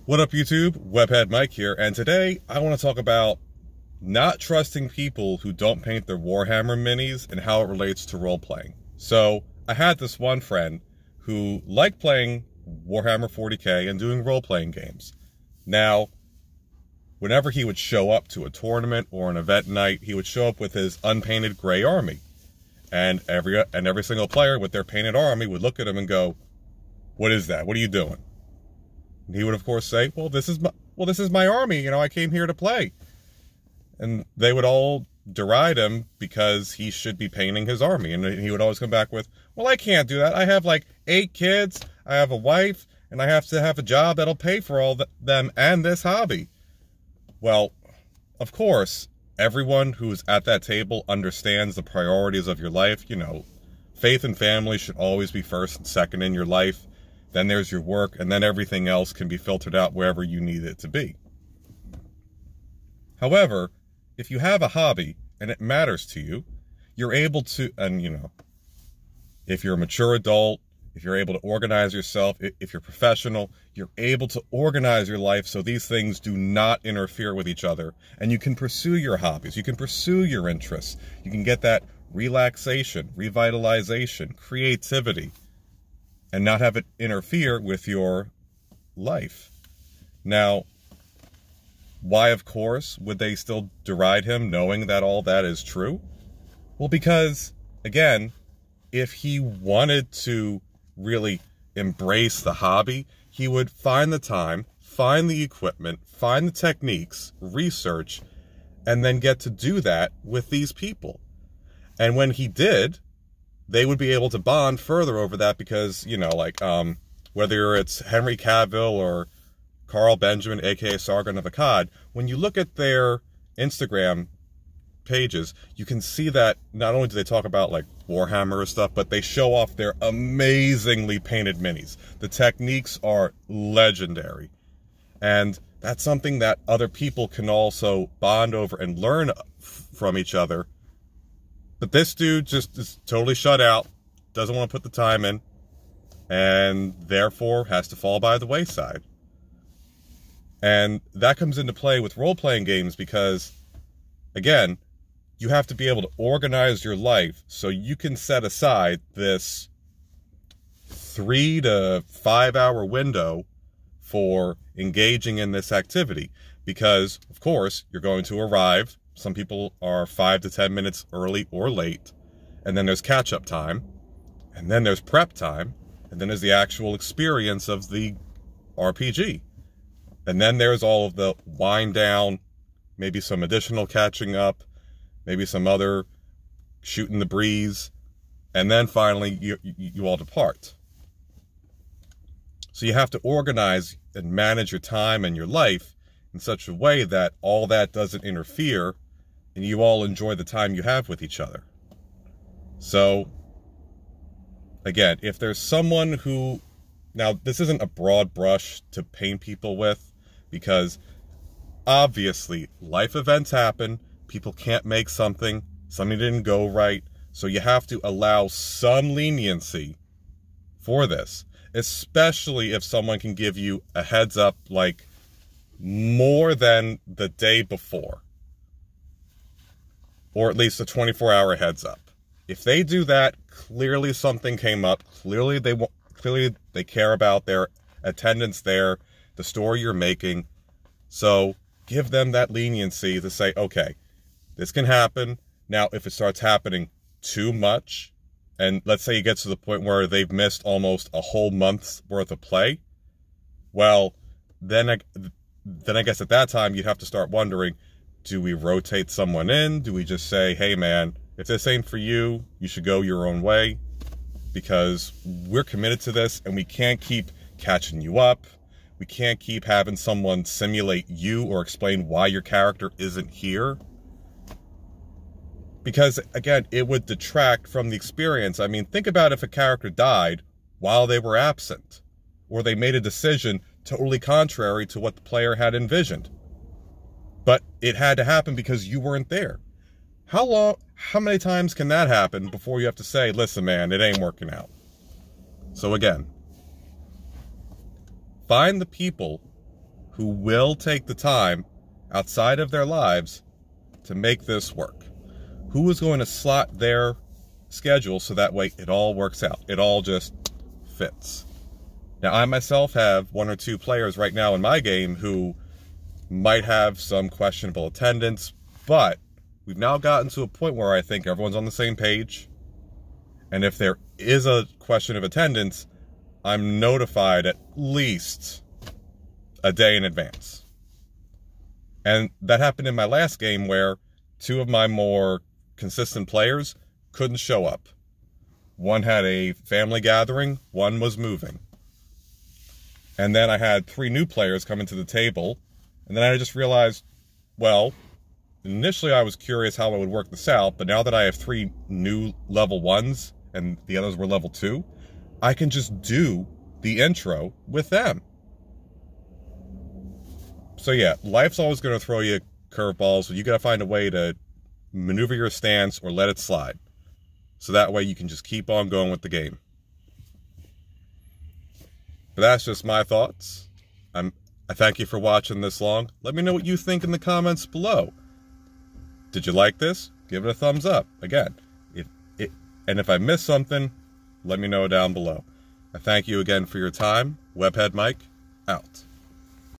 What up, YouTube? Webhead Mike here, and today I want to talk about not trusting people who don't paint their Warhammer minis and how it relates to role-playing. So, I had this one friend who liked playing Warhammer 40k and doing role-playing games. Now, whenever he would show up to a tournament or an event night, he would show up with his unpainted gray army. And every single player with their painted army would look at him and go, "What is that? What are you doing?" And he would, of course, say, well, this is my army. You know, I came here to play. And they would all deride him because he should be painting his army. And he would always come back with, well, I can't do that. I have like 8 kids, I have a wife, and I have to have a job that'll pay for all them and this hobby. Well, of course, everyone who's at that table understands the priorities of your life. You know, faith and family should always be first and second in your life. Then there's your work, and then everything else can be filtered out wherever you need it to be. However, if you have a hobby and it matters to you, you're able to, and you know, if you're a mature adult, if you're able to organize yourself, if you're professional, you're able to organize your life so these things do not interfere with each other, and you can pursue your hobbies, you can pursue your interests, you can get that relaxation, revitalization, creativity, and not have it interfere with your life. Now, why, of course, would they still deride him knowing that all that is true? Well, because, again, if he wanted to really embrace the hobby, he would find the time, find the equipment, find the techniques, research, and then get to do that with these people. And when he did, they would be able to bond further over that because, you know, like, whether it's Henry Cavill or Carl Benjamin, aka Sargon of Akkad, when you look at their Instagram pages, you can see that not only do they talk about, like, Warhammer or stuff, but they show off their amazingly painted minis. The techniques are legendary. And that's something that other people can also bond over and learn from each other. But this dude just is totally shut out, doesn't want to put the time in, and therefore has to fall by the wayside. And that comes into play with role-playing games because, again, you have to be able to organize your life so you can set aside this 3 to 5 hour window for engaging in this activity. Because, of course, you're going to arrive. Some people are 5 to 10 minutes early or late. And then there's catch-up time. And then there's prep time. And then there's the actual experience of the RPG. And then there's all of the wind down, maybe some additional catching up, maybe some other shooting the breeze. And then finally, you all depart. So you have to organize and manage your time and your life in such a way that all that doesn't interfere and you all enjoy the time you have with each other. So, again, if there's someone who... Now, this isn't a broad brush to paint people with, because obviously life events happen, people can't make something didn't go right, so you have to allow some leniency for this, especially if someone can give you a heads up, like, more than the day before. Or at least a 24-hour heads up. If they do that, clearly something came up. Clearly they care about their attendance there, the story you're making. So give them that leniency to say, okay, this can happen. Now, if it starts happening too much, and let's say it gets to the point where they've missed almost a whole month's worth of play, well, then I guess at that time you'd have to start wondering, do we rotate someone in? Do we just say, hey man, if this ain't for you, you should go your own way, because we're committed to this and we can't keep catching you up. We can't keep having someone simulate you or explain why your character isn't here. Because, again, it would detract from the experience. I mean, think about if a character died while they were absent, or they made a decision totally contrary to what the player had envisioned. But it had to happen because you weren't there. How many times can that happen before you have to say, listen, man, it ain't working out? So again, find the people who will take the time outside of their lives to make this work. Who is going to slot their schedule so that way it all works out? It all just fits. Now, I myself have 1 or 2 players right now in my game who might have some questionable attendance, but we've now gotten to a point where I think everyone's on the same page. And if there is a question of attendance, I'm notified at least a day in advance. And that happened in my last game where 2 of my more consistent players couldn't show up. One had a family gathering, one was moving. And then I had 3 new players come into the table, and then I just realized, well, initially I was curious how I would work this out, but now that I have 3 new level 1s and the others were level 2, I can just do the intro with them. So yeah, life's always going to throw you curveballs, so you got to find a way to maneuver your stance or let it slide. So that way you can just keep on going with the game. But that's just my thoughts. I thank you for watching this long. Let me know what you think in the comments below. Did you like this? Give it a thumbs up. Again, if I missed something, let me know down below. I thank you again for your time. Webhead Mike, out.